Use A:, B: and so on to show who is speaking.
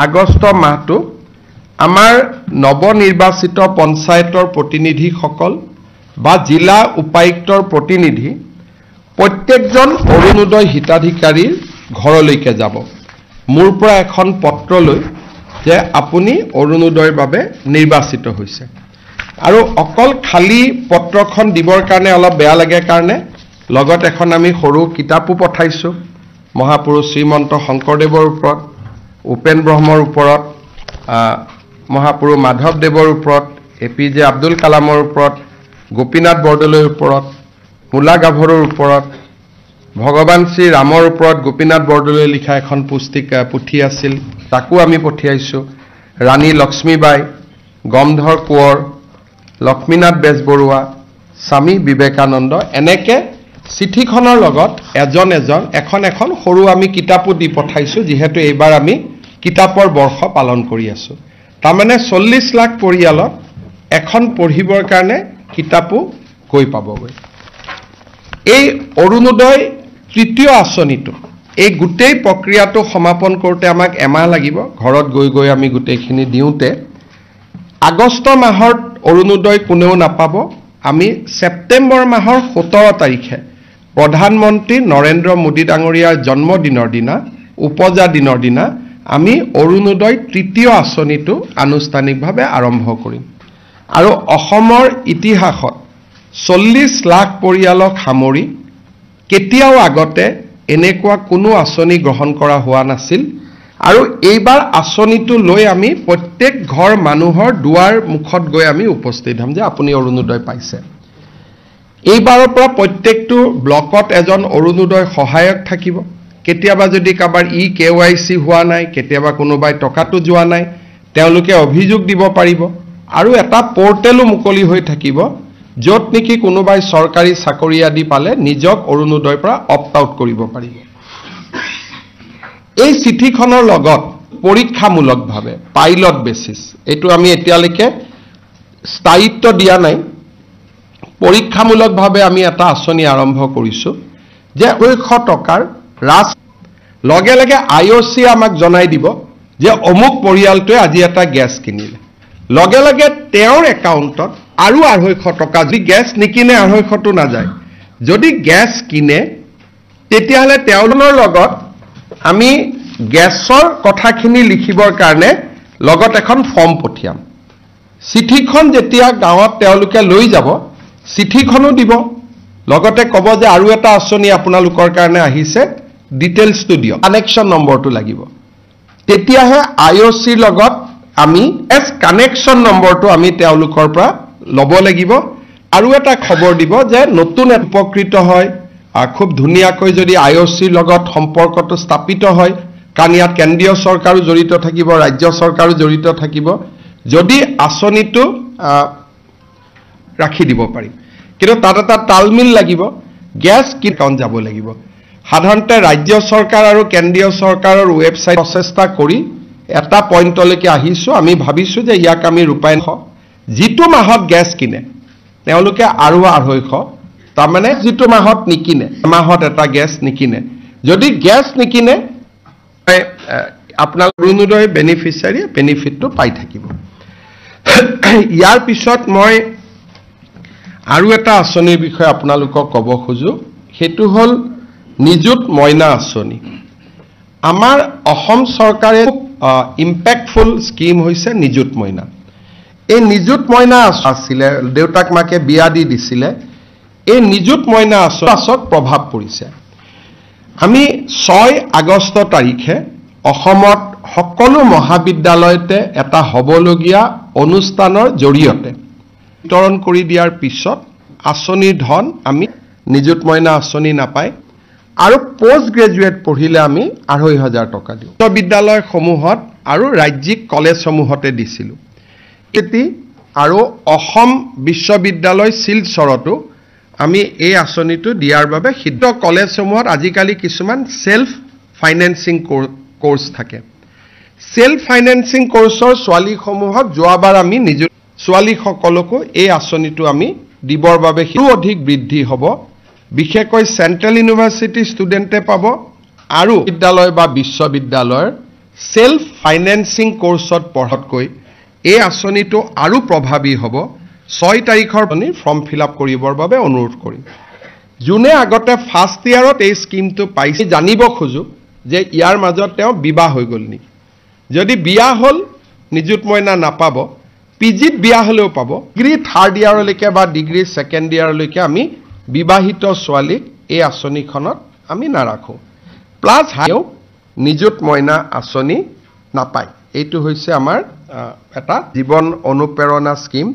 A: আগষ্ট মাহটো আমাৰ নৱনিৰ্বাচিত পঞ্চায়তৰ প্ৰতিনিধিসকল বা জিলা উপায়ুক্তৰ প্ৰতিনিধি প্ৰত্যেকজন অৰুণোদয় হিতাধিকাৰীৰ ঘৰলৈকে যাব। মোৰ পৰা এখন পত্ৰ লৈ যে আপুনি অৰুণোদয়ৰ বাবে নিৰ্বাচিত হৈছে। আৰু অকল খালী পত্ৰখন দিবৰ কাৰণে অলপ বেয়া লাগে কাৰণে লগত এখন আমি সৰু কিতাপো পঠাইছোঁ। মহাপুৰুষ শ্ৰীমন্ত শংকৰদেৱৰ ওপৰত, উপেন ব্ৰহ্মৰ ওপৰত, মহাপুৰুষ মাধৱদেৱৰ ওপৰত, APJ আব্দুল কালামৰ ওপৰত, গোপীনাথ বৰদলৈৰ ওপৰত, মূলা গাভৰুৰ ওপৰত, ভগৱান শ্ৰী ৰামৰ ওপৰত গোপীনাথ বৰদলৈয়ে লিখা এখন পুথি আছিল, তাকো আমি পঠিয়াইছোঁ। ৰাণী লক্ষ্মীবাই, গমধৰ কোঁৱৰ, লক্ষ্মীনাথ বেজবৰুৱা, স্বামী বিবেকানন্দ, এনেকৈ চিঠিখনৰ লগত এখন সৰু আমি কিতাপো দি পঠাইছোঁ, যিহেতু এইবাৰ আমি কিতাপৰ বৰ্ষ পালন কৰি আছোঁ। তাৰমানে 40 লাখ পৰিয়ালত এখন পঢ়িবৰ কাৰণে কিতাপো গৈ পাবগৈ। এই অৰুণোদয় তৃতীয় আঁচনিটো এই গোটেই প্ৰক্ৰিয়াটো সমাপন কৰোঁতে আমাক এমাহ লাগিব। ঘৰত গৈ আমি গোটেইখিনি দিওঁতে আগষ্ট মাহত অৰুণোদয় কোনেও নাপাব। আমি ছেপ্টেম্বৰ মাহৰ 17 তাৰিখে প্ৰধানমন্ত্ৰী নৰেন্দ্ৰ মোদী ডাঙৰীয়াৰ জন্মদিনৰ দিনা, উপজা দিনৰ দিনা আমি অৰুণোদয় তৃতীয় আঁচনিটো আনুষ্ঠানিকভাৱে আৰম্ভ কৰিম। আৰু অসমৰ ইতিহাসত 40 লাখ পৰিয়ালক সামৰি কেতিয়াও আগতে এনেকুৱা কোনো আঁচনি গ্ৰহণ কৰা হোৱা নাছিল। আৰু এইবাৰ আঁচনিটো লৈ আমি প্ৰত্যেক ঘৰ মানুহৰ দুৱাৰ মুখত গৈ আমি উপস্থিত হ'ম যে আপুনি অৰুণোদয় পাইছে। এইবাৰৰ পৰা প্ৰত্যেকটো ব্লকত এজন অৰুণোদয় সহায়ক থাকিব। কেতিয়াবা যদি কাৰোবাৰ KYC হোৱা নাই, কেতিয়াবা কোনোবাই টকাটো যোৱা নাই, তেওঁলোকে অভিযোগ দিব পাৰিব। আৰু এটা পৰ্টেলো মুকলি হৈ থাকিব, য'ত নেকি কোনোবাই চৰকাৰী চাকৰি আদি পালে নিজক অৰুণোদয়ৰ পৰা অপ্ট আউট কৰিব পাৰিব। এই চিঠিখনৰ লগত পৰীক্ষামূলকভাৱে পাইলট বেচিছ, এইটো আমি এতিয়ালৈকে স্থায়িত্ব দিয়া নাই, পৰীক্ষামূলকভাৱে আমি এটা আঁচনি আৰম্ভ কৰিছোঁ যে 200 টকাৰ লগে লগে IOC আমাক জনাই দিব যে অমুক পৰিয়ালটোৱে আজি এটা গেছ কিনিলে, লগে লগে তেওঁৰ একাউণ্টত আৰু 250 টকা, যদি গেছ নিকিনে 250টো নাযায়, যদি গেছ কিনে তেতিয়াহ'লে তেওঁলোকৰ লগত আমি গেছৰ কথাখিনি লিখিবৰ কাৰণে লগত এখন ফৰ্ম পঠিয়াম। চিঠিখন যেতিয়া গাঁৱত তেওঁলোকে লৈ যাব, চিঠিখনো দিব, লগতে ক'ব যে আৰু এটা আঁচনি আপোনালোকৰ কাৰণে আহিছে, ডিটেইলছটো দিয়ক, কানেকশ্যন নম্বৰটো লাগিব। তেতিয়াহে IOCৰ লগত আমি কানেকশ্যন নম্বৰটো আমি তেওঁলোকৰ পৰা ল'ব লাগিব। আৰু এটা খবৰ দিব যে নতুন উপকৃত হয়, খুব ধুনীয়াকৈ যদি IOCৰ লগত সম্পৰ্কটো স্থাপিত হয়, কাৰণ ইয়াত কেন্দ্ৰীয় চৰকাৰো জড়িত থাকিব, ৰাজ্য চৰকাৰো জড়িত থাকিব, যদি আঁচনিটো ৰাখি দিব পাৰিম। কিন্তু তাত এটা তালমিল লাগিব, গেছ কি একাউণ্ট যাব লাগিব। সাধাৰণতে ৰাজ্য চৰকাৰ আৰু কেন্দ্ৰীয় চৰকাৰৰ ৱেবছাইট প্ৰচেষ্টা কৰি এটা পইণ্টলৈকে আহিছোঁ। আমি ভাবিছোঁ যে ইয়াক আমি ৰূপায়ণ, যিটো মাহত গেছ কিনে তেওঁলোকে আৰু 250, তাৰমানে যিটো মাহত নিকিনে, মাহত এটা গেছ নিকিনে, যদি গেছ নিকিনে আপোনাৰ অৰুণোদয় বেনিফিচিয়াৰীয়ে বেনিফিটটো পাই থাকিব। ইয়াৰ পিছত মই আৰু এটা আঁচনিৰ বিষয়ে আপোনালোকক ক'ব খোজোঁ, সেইটো হ'ল নিযুত মইনা আঁচনি। আমাৰ অসম চৰকাৰে ইম্পেক্টফুল স্কিম হৈছে নিযুত মইনা। এই নিযুত মইনা আছিলে, দেউতাক মাকে বিয়া দি দিছিলে, এই নিযুত মইনা আঁচনিৰ প্ৰভাৱ পৰিছে। আমি 6 আগষ্ট তাৰিখে অসমত সকলো মহাবিদ্যালয়তে এটা হ'বলগীয়া অনুষ্ঠানৰ জৰিয়তে বিতৰণ কৰি দিয়াৰ পিছত আঁচনিৰ ধন আমি নিযুত মইনা আঁচনি নাপায়। আৰু পোষ্ট গ্ৰেজুৱেট পঢ়িলে আমি 2,500 টকা দিওঁ। বিশ্ববিদ্যালয়সমূহত আৰু ৰাজ্যিক কলেজসমূহতে দিছিলোঁ। আৰু অসম বিশ্ববিদ্যালয় শিলচৰতো আমি এই আঁচনিটো দিয়াৰ বাবে সিদ্ধ কলেজসমূহত আজিকালি কিছুমান সেল্ফ ফাইনেন্সিং কোৰ্স থাকে। সেল্ফ ফাইনেন্সিং কোৰ্সৰ ছোৱালীসমূহক যোৱাবাৰ আমি ছোৱালীসকলকো এই আঁচনিটো আমি দিবৰ বাবে অধিক বৃদ্ধি হ'ব। বিশেষকৈ চেণ্ট্ৰেল ইউনিভাৰ্চিটি ষ্টুডেণ্টে পাব আৰু বিদ্যালয় বা বিশ্ববিদ্যালয়ৰ সেল্ফ ফাইনেন্সিং কোৰ্সত পঢ়াতকৈ এই আঁচনিটো আৰু প্ৰভাৱী হ'ব 6 তাৰিখৰ ফৰ্ম ফিল আপ কৰিবৰ বাবে অনুৰোধ কৰিম যোনে আগতে ফাৰ্ষ্ট ইয়াৰত এই স্কিমটো পাইছে জানিব খোজো যে ইয়াৰ মাজত তেওঁ বিবাহ হৈ গ'ল নেকি যদি বিয়া হ'ল নিযুত মইনা নাপাব পিজিত বিয়া হলেও পাব ডিগ্ৰী থাৰ্ড ইয়াৰলৈকে বা ডিগ্ৰী সেকেন্ড ইয়াৰলৈকে আমি বিবাহিত ছোৱালীক এই আঁচনিখনত আমি নাৰাখো প্লাস হাইও নিযুত মইনা আঁচনি নাপায় এইটো হৈছে আমাৰ এটা জীৱন অনুপ্ৰেৰণা স্কিম